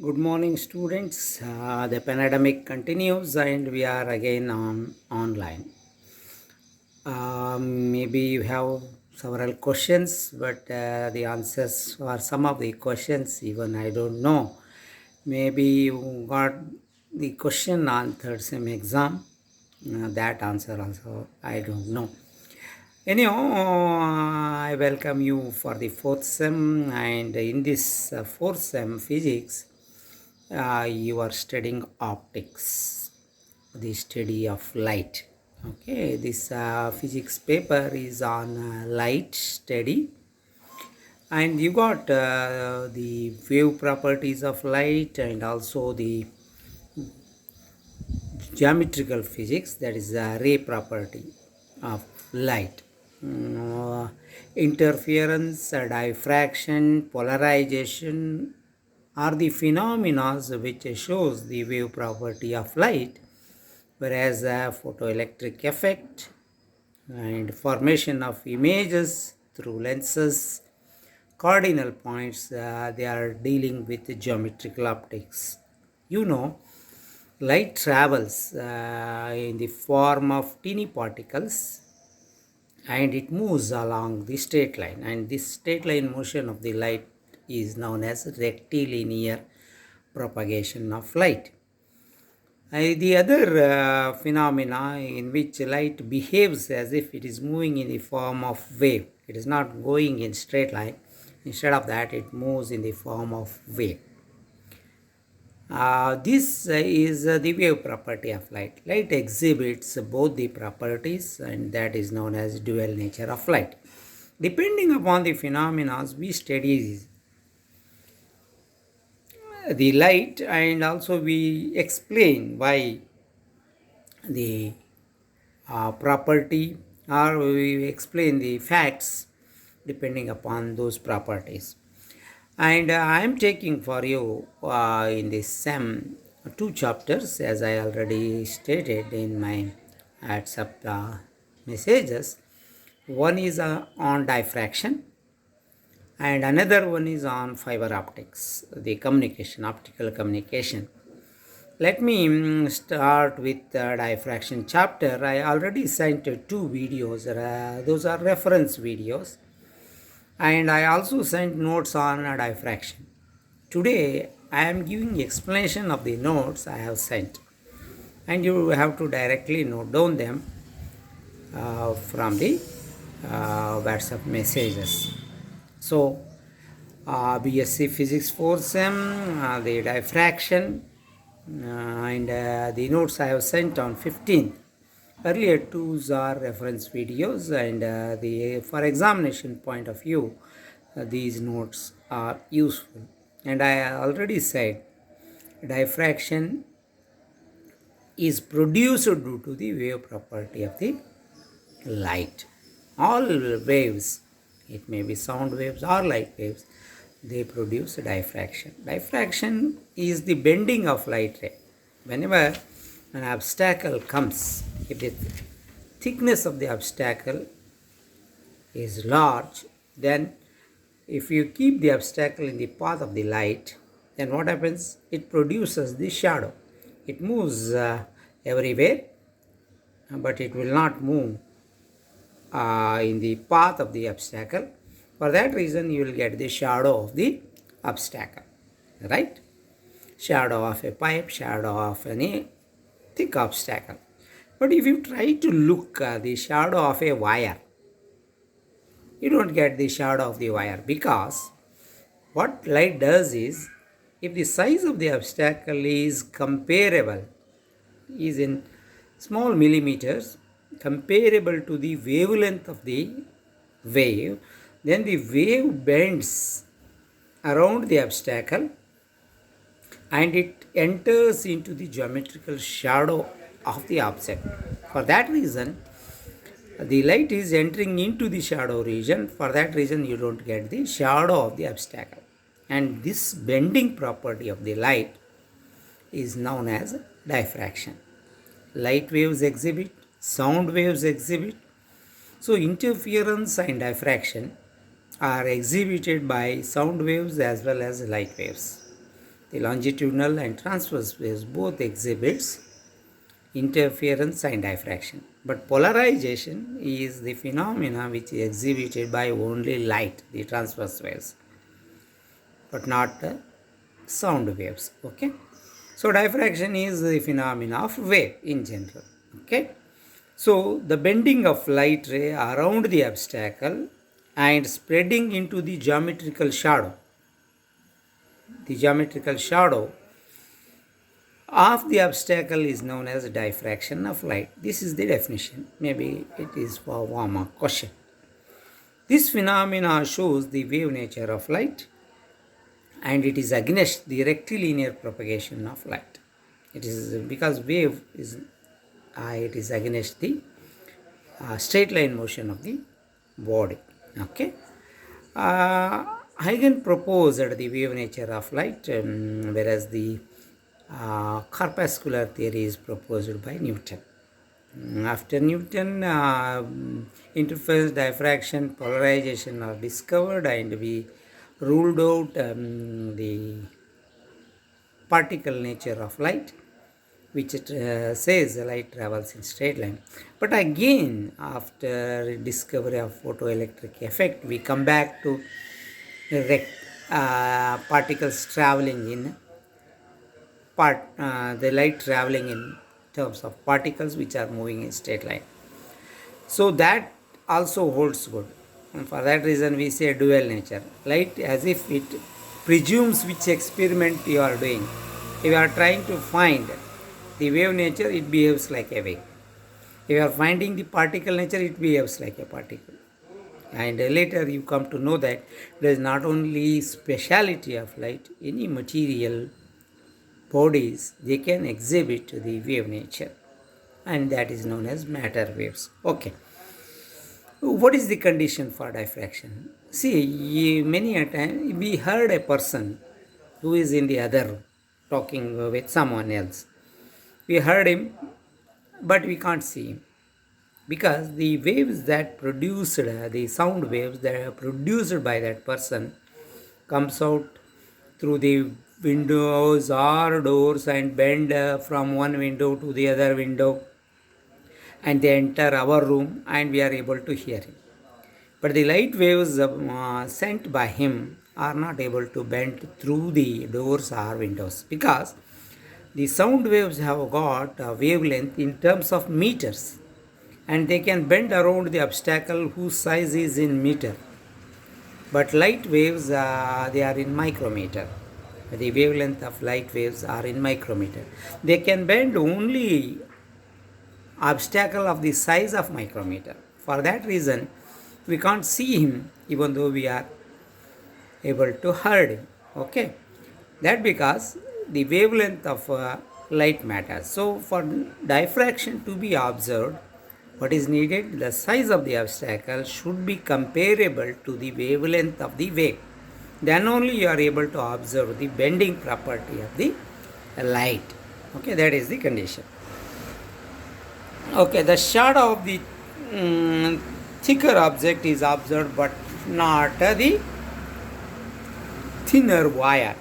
Good morning, students. The pandemic continues, and we are again online. Maybe you have several questions, but the answers for some of the questions, even I don't know. Maybe you got the question answered some exam. That answer also I don't know. Anyhow, I welcome you for the fourth sem, and in this fourth sem physics, you are studying optics, the study of light. Okay, this physics paper is on light study, and you got the wave properties of light and also the geometrical physics, that is the ray property of light. Interference, diffraction, polarization are the phenomena which shows the wave property of light, whereas a photoelectric effect and formation of images through lenses, cardinal points, they are dealing with geometrical optics. Light travels in the form of teeny particles, and it moves along the straight line, and this straight line motion of the light is known as rectilinear propagation of light. The other phenomena in which light behaves as if it is moving in the form of wave. It is not going in straight line. Instead of that, it moves in the form of wave. This is the wave property of light. Light exhibits both the properties, and that is known as dual nature of light. Depending upon the phenomena, we study the light, and also we explain why the property, or we explain the facts depending upon those properties. And I am taking for you in this SEM two chapters, as I already stated in my WhatsApp messages. One is on diffraction, and another one is on fiber optics, the communication, optical communication. Let me start with the diffraction chapter. I already sent two videos. Those are reference videos. And I also sent notes on diffraction. Today, I am giving explanation of the notes I have sent. And you have to directly note down them from the WhatsApp messages. So, BSc Physics 4 SEM, the diffraction, and the notes I have sent on 15th. Earlier twos are reference videos, and for examination point of view, these notes are useful. And I already said diffraction is produced due to the wave property of the light. All waves, it may be sound waves or light waves, they produce diffraction. Diffraction is the bending of light ray. Whenever an obstacle comes, if the thickness of the obstacle is large, then if you keep the obstacle in the path of the light, then what happens? It produces the shadow. It moves everywhere, but it will not move in the path of the obstacle. For that reason, you will get the shadow of the obstacle, right? Shadow of a pipe, shadow of any thick obstacle. But if you try to look at the shadow of a wire, you don't get the shadow of the wire, because what light does is, if the size of the obstacle is comparable, is in small millimeters, comparable to the wavelength of the wave, then the wave bends around the obstacle and it enters into the geometrical shadow of the object. For that reason, the light is entering into the shadow region. For that reason, you don't get the shadow of the obstacle. And this bending property of the light is known as diffraction. Light waves exhibit, sound waves exhibit. So interference and diffraction are exhibited by sound waves as well as light waves. The longitudinal and transverse waves both exhibits interference and diffraction. But polarization is the phenomena which is exhibited by only light, the transverse waves, but not the sound waves. Okay. So diffraction is the phenomena of wave in general. Okay. So the bending of light ray around the obstacle and spreading into the geometrical shadow. The geometrical shadow of the obstacle is known as diffraction of light. This is the definition. Maybe it is for warmer question. This phenomena shows the wave nature of light, and it is against the rectilinear propagation of light. It is because wave is it is against the straight line motion of the body. Okay. Huygens proposed the wave nature of light, whereas the corpuscular theory is proposed by Newton. After Newton, interference, diffraction, polarization are discovered, and we ruled out the particle nature of light, which says the light travels in straight line. But again, after discovery of photoelectric effect, we come back to particles traveling in the light traveling in terms of particles which are moving in straight line. So that also holds good. And for that reason we say dual nature. Light, as if it presumes which experiment you are doing. If you are trying to find the wave nature, it behaves like a wave. If you are finding the particle nature, it behaves like a particle. And later you come to know that there is not only speciality of light, any material bodies, they can exhibit the wave nature, and that is known as matter waves. Okay. What is the condition for diffraction? See, many a time we heard a person who is in the other room talking with someone else. We heard him, but we can't see him, because the waves that produced, the sound waves that are produced by that person, comes out through the windows or doors and bend from one window to the other window, and they enter our room and we are able to hear him. But the light waves sent by him are not able to bend through the doors or windows, because the sound waves have got a wavelength in terms of meters, and they can bend around the obstacle whose size is in meter. But light waves, they are in micrometer. The wavelength of light waves are in micrometer. They can bend only obstacle of the size of micrometer. For that reason, we can't see him even though we are able to hear him. Okay. That because the wavelength of light matters. So for diffraction to be observed, what is needed? The size of the obstacle should be comparable to the wavelength of the wave. Then only you are able to observe the bending property of the light. Okay, that is the condition. Okay, the shadow of the thicker object is observed, but not the thinner wire.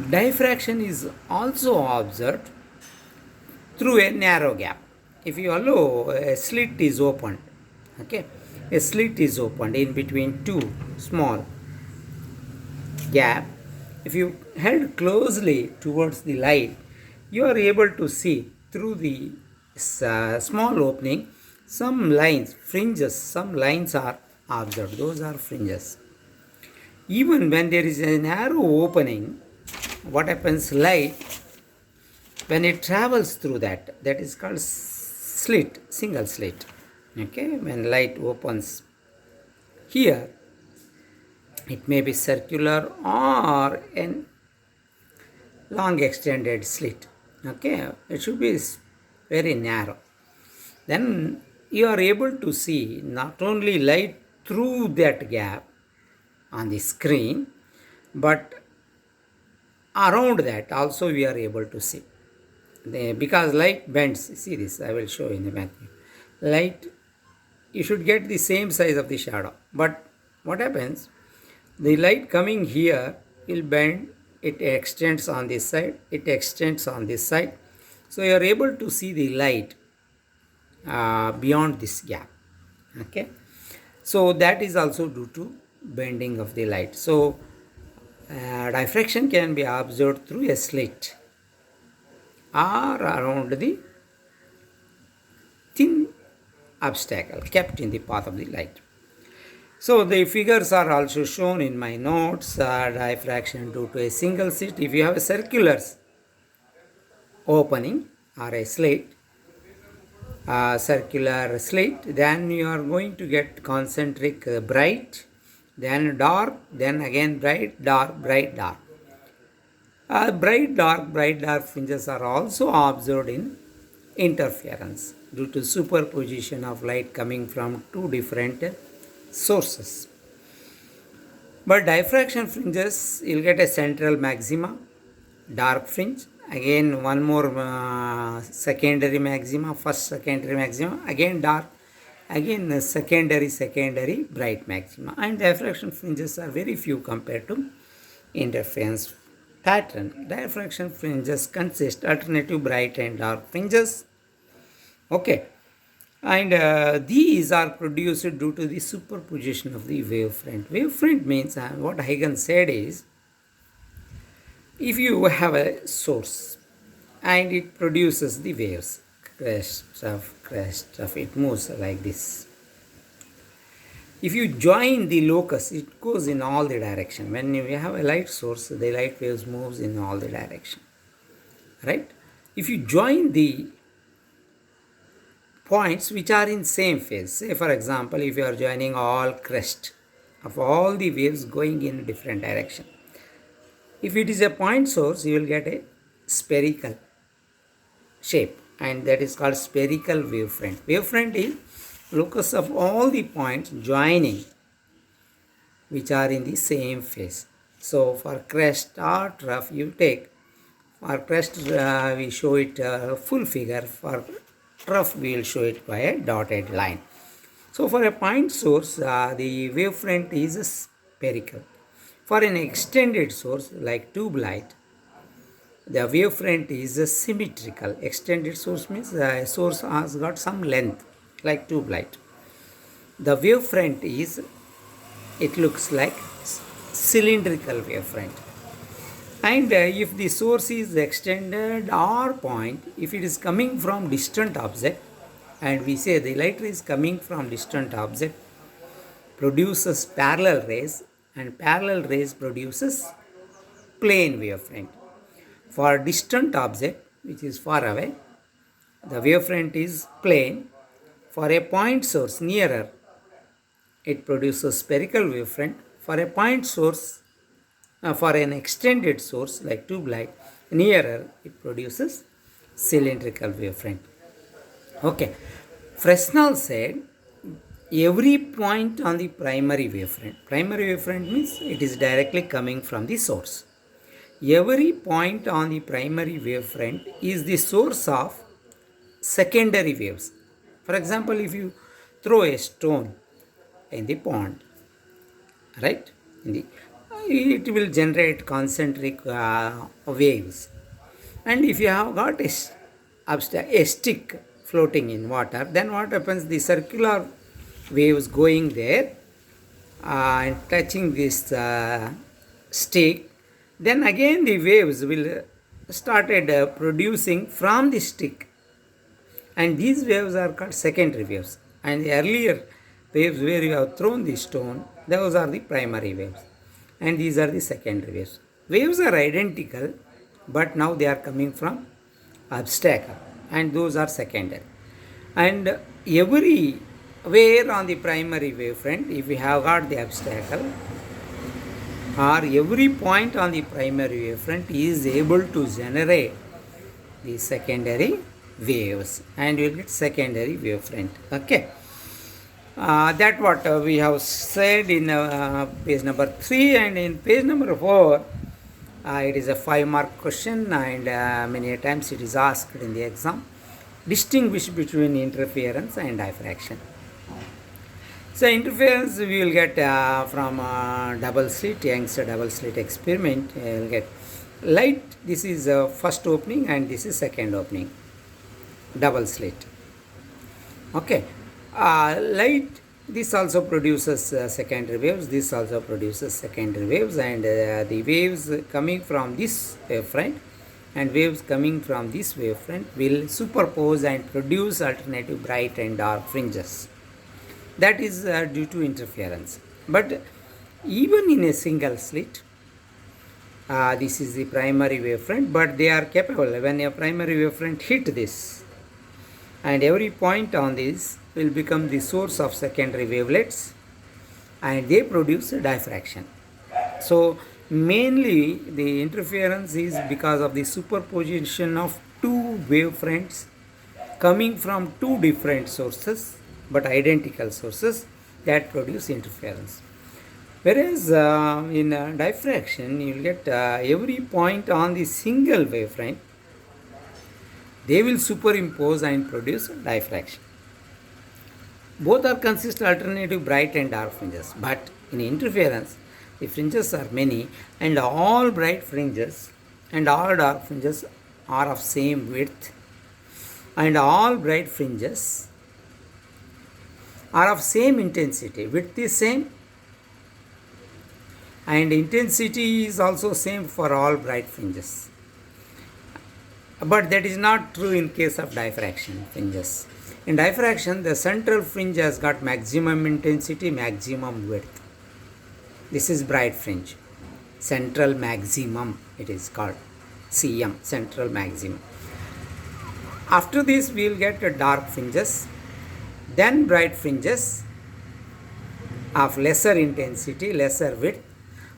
Diffraction is also observed through a narrow gap. If you allow, a slit is opened. Okay, a slit is opened in between two small gap. If you held closely towards the light, you are able to see through the small opening some lines, fringes, some lines are observed. Those are fringes. Even when there is a narrow opening, what happens? Light, when it travels through that is called slit, single slit. Okay, when light opens here, it may be circular or a long extended slit. Okay, it should be very narrow. Then you are able to see not only light through that gap on the screen, but around that also we are able to see. Because light bends, see this, I will show in the math. Light, you should get the same size of the shadow. But what happens? The light coming here will bend it extends on this side, it extends on this side. So you are able to see the light beyond this gap. Okay, so that is also due to bending of the light. So diffraction can be observed through a slit or around the thin obstacle kept in the path of the light. So the figures are also shown in my notes. Diffraction due to a single slit. If you have a circular opening or a slit, then you are going to get concentric bright, then dark, then again bright, dark, bright, dark. Bright, dark fringes are also observed in interference due to superposition of light coming from two different sources. But diffraction fringes, you'll get a central maxima, dark fringe, again one more secondary maxima, first secondary maxima, again dark, again secondary bright maxima. And diffraction fringes are very few compared to interference pattern. Diffraction fringes consist alternative bright and dark fringes. Okay, and these are produced due to the superposition of the wavefront. Wavefront means what Huygens said is, if you have a source and it produces the waves, crest of it moves like this. If you join the locus, it goes in all the direction. When you have a light source, the light waves moves in all the direction, right? If you join the points which are in same phase, say for example, if you are joining all crest of all the waves going in different direction, if it is a point source, you will get a spherical shape, and that is called spherical wavefront. Wavefront is locus of all the points joining which are in the same phase. So for crest or trough, you take, for crest we show it full figure, for trough we will show it by a dotted line. So for a point source, the wavefront is spherical. For an extended source like tube light, the wavefront is symmetrical. Extended source means the source has got some length like tube light. The wavefront is, it looks like cylindrical wavefront. And if the source is extended or point, if it is coming from distant object, and we say the light is coming from distant object, produces parallel rays, and parallel rays produces plane wavefront. For distant object which is far away, the wavefront is plane. For a point source nearer, it produces spherical wavefront. For a point source, for an extended source like tube light, nearer, it produces cylindrical wavefront. Okay, Fresnel said every point on the primary wavefront means it is directly coming from the source. Every point on the primary wavefront is the source of secondary waves. For example, if you throw a stone in the pond, right, it will generate concentric waves. And if you have got a stick floating in water, then what happens? The circular waves going there and touching this stick, then again the waves will started producing from the stick, and these waves are called secondary waves. And the earlier waves where you have thrown the stone, those are the primary waves, and these are the secondary waves. Waves are identical, but now they are coming from obstacle, and those are secondary. And everywhere on the primary wavefront, if we have got the obstacle, or every point on the primary wavefront is able to generate the secondary waves, and you will get secondary wavefront. Okay, that what we have said in page number 3, and in page number 4 it is a 5-mark question, and many times it is asked in the exam. Distinguish between interference and diffraction. So interference we will get from double slit, Young's double slit experiment. We will get Light, this is first opening and this is second opening, double slit. Okay, light, this also produces secondary waves, this also produces secondary waves, and the waves coming from this wavefront and waves coming from this wavefront will superpose and produce alternative bright and dark fringes. That is due to interference. But even in a single slit, this is the primary wavefront, but they are capable when a primary wavefront hit this, and every point on this will become the source of secondary wavelets, and they produce diffraction. So mainly the interference is because of the superposition of two wavefronts coming from two different sources but identical sources that produce interference. Whereas in diffraction, you will get every point on the single wavefront, they will superimpose and produce diffraction. Both are consist alternative bright and dark fringes, but in interference, the fringes are many, and all bright fringes and all dark fringes are of same width, and all bright fringes are of same intensity. Width is same, and intensity is also same for all bright fringes. But that is not true in case of diffraction fringes. In diffraction, the central fringe has got maximum intensity, maximum width. This is bright fringe. Central maximum, it is called CM, central maximum. After this, we will get dark fringes, then bright fringes of lesser intensity, lesser width.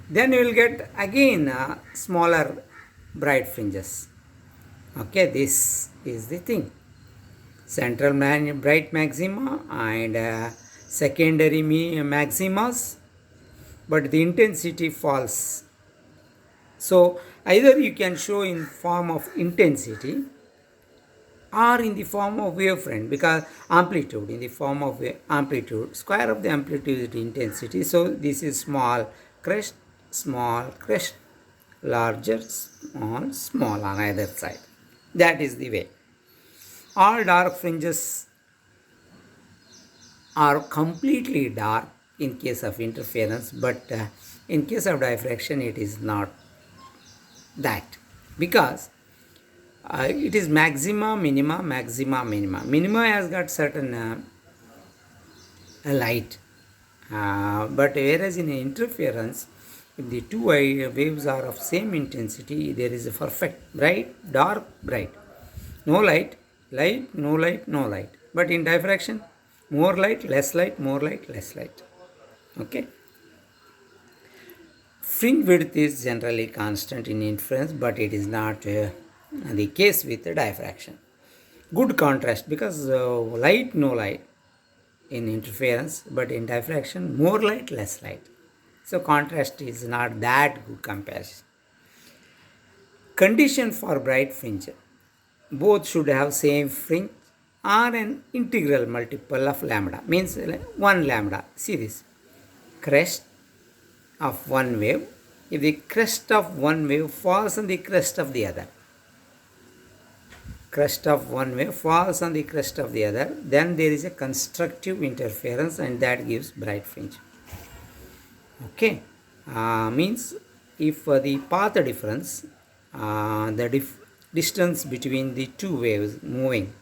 Then you will get again smaller bright fringes. Okay, this is the thing. Central bright maxima and secondary maximas, but the intensity falls. So either you can show in form of intensity or in the form of wavefront, because amplitude, in the form of amplitude, square of the amplitude is the intensity. So this is small crest, larger, small on either side. That is the way. All dark fringes are completely dark in case of interference, but in case of diffraction it is not that, because it is maxima, minima, maxima, minima. Minima has got certain light, but whereas in interference, if the two waves are of same intensity, there is a perfect bright, dark, bright. No light, light, no light, no light. But in diffraction, more light, less light, more light, less light. Okay. Fringe width is generally constant in interference, but it is not the case with the diffraction. Good contrast, because light, no light in interference, but in diffraction, more light, less light. So contrast is not that good comparison. Condition for bright fringe: both should have same fringe or an integral multiple of lambda, means 1 lambda. See this, crest of one wave. If the crest of one wave falls on the crest of the other, crest of one wave falls on the crest of the other, then there is a constructive interference, and that gives bright fringe. Okay, means if the path difference, the distance between the two waves moving,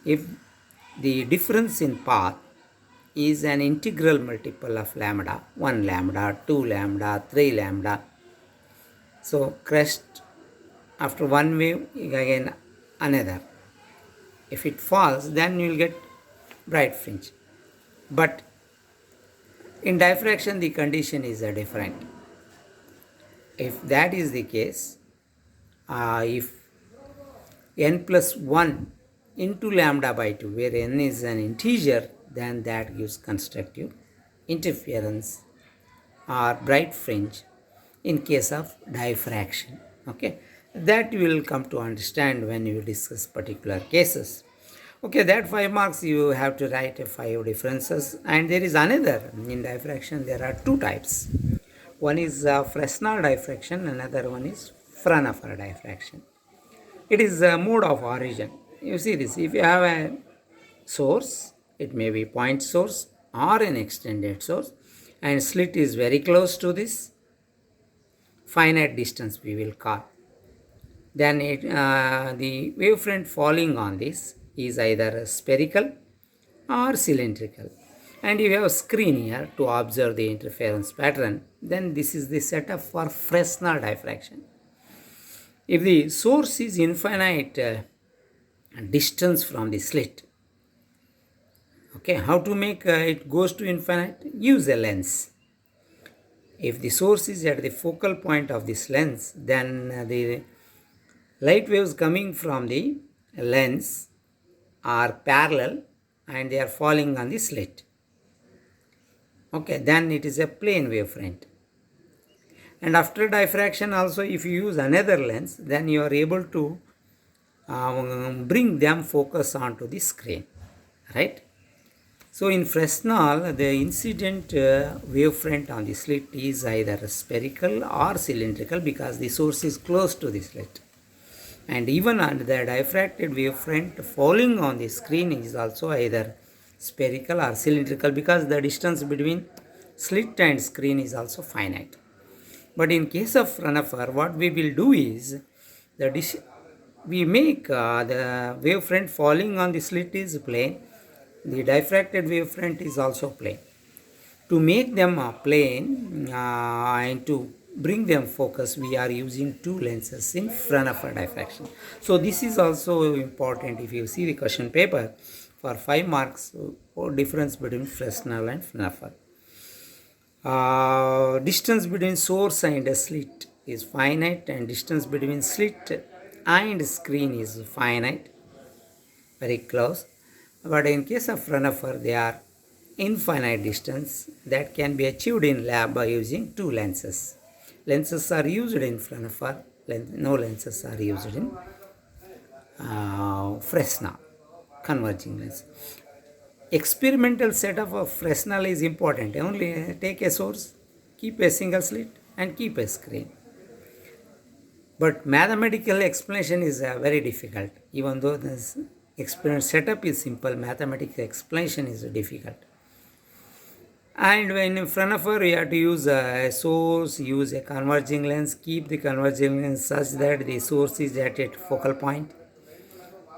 if the difference in path is an integral multiple of lambda, 1 lambda, 2 lambda, 3 lambda, so crest after one wave, again another. If it falls, then you will get bright fringe. But in diffraction, the condition is different. If that is the case, if n plus 1 into lambda by 2, where n is an integer, then that gives constructive interference or bright fringe in case of diffraction. Okay, that you will come to understand when you discuss particular cases. Okay, that 5 marks you have to write 5 differences, and there is another. In diffraction there are 2 types. One is Fresnel diffraction, another one is Fraunhofer diffraction. It is a mode of origin. You see this, if you have a source, it may be point source or an extended source, and slit is very close to this finite distance we will call. Then the wavefront falling on this is either spherical or cylindrical. And you have a screen here to observe the interference pattern. Then this is the setup for Fresnel diffraction. If the source is infinite distance from the slit, okay, how to make it goes to infinite? Use a lens. If the source is at the focal point of this lens, then the light waves coming from the lens are parallel and they are falling on the slit. Okay, then it is a plane wavefront. And after diffraction also, if you use another lens, then you are able to bring them focus onto the screen, right? So in Fresnel, the incident wavefront on the slit is either spherical or cylindrical because the source is close to the slit. And even on the diffracted wavefront falling on the screen is also either spherical or cylindrical because the distance between slit and screen is also finite. But in case of Fraunhofer, what we will do is we make the wavefront falling on the slit is plane, the diffracted wavefront is also plane. To make them plane and to bring them focus, we are using two lenses in Fraunhofer diffraction. So this is also important. If you see the question paper for 5 marks, difference between Fresnel and Fraunhofer. Distance between source and slit is finite, and distance between slit and screen is finite, very close. But in case of Fraunhofer, they are infinite distance that can be achieved in lab by using two lenses. Lenses are used in Fraunhofer, no lenses are used in Fresnel, converging lens. Experimental setup of Fresnel is important. Only take a source, keep a single slit and keep a screen. But mathematical explanation is very difficult. Even though this experiment setup is simple, mathematical explanation is difficult. And when in Fraunhofer, we have to use a source, use a converging lens, keep the converging lens such that the source is at a focal point.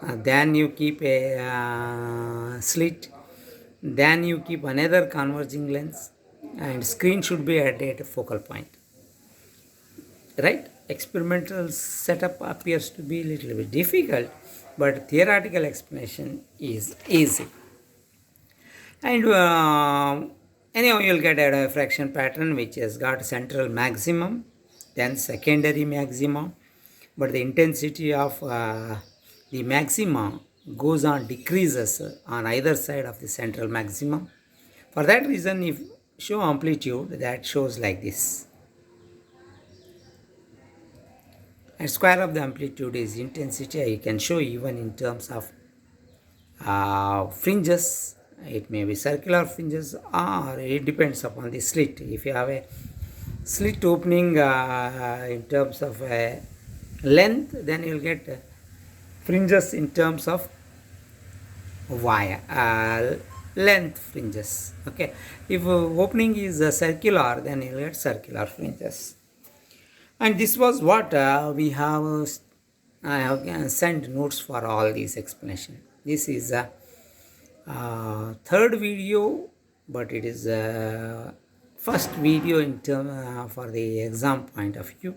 Then you keep a slit. Then you keep another converging lens, and screen should be at a focal point. Right? Experimental setup appears to be a little bit difficult, but theoretical explanation is easy. And anyhow, you'll get a diffraction pattern which has got central maximum, then secondary maximum, but the intensity of the maximum goes on decreases on either side of the central maximum. For that reason, if show amplitude, that shows like this. And square of the amplitude is intensity. You can show even in terms of fringes. It may be circular fringes, or it depends upon the slit. If you have a slit opening in terms of length, then you'll get fringes in terms of wire length fringes. Okay, if opening is circular, then you'll get circular fringes. And this was what we have. I have sent notes for all these explanation. This is a third video, but it is first video in term for the exam point of view.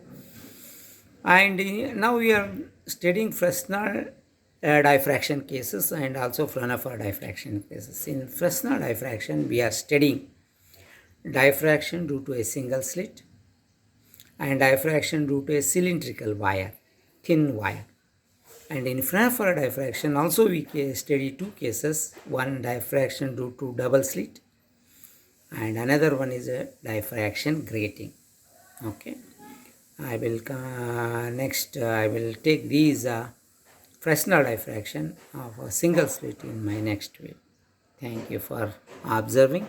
And now we are studying Fresnel diffraction cases and also Fraunhofer diffraction cases. In Fresnel diffraction, we are studying diffraction due to a single slit and diffraction due to a cylindrical wire, thin wire. And in Fraunhofer diffraction also we study two cases, one diffraction due to double slit and another one is a diffraction grating. Okay, I will next I will take these Fresnel diffraction of a single slit in my next video. Thank you for observing.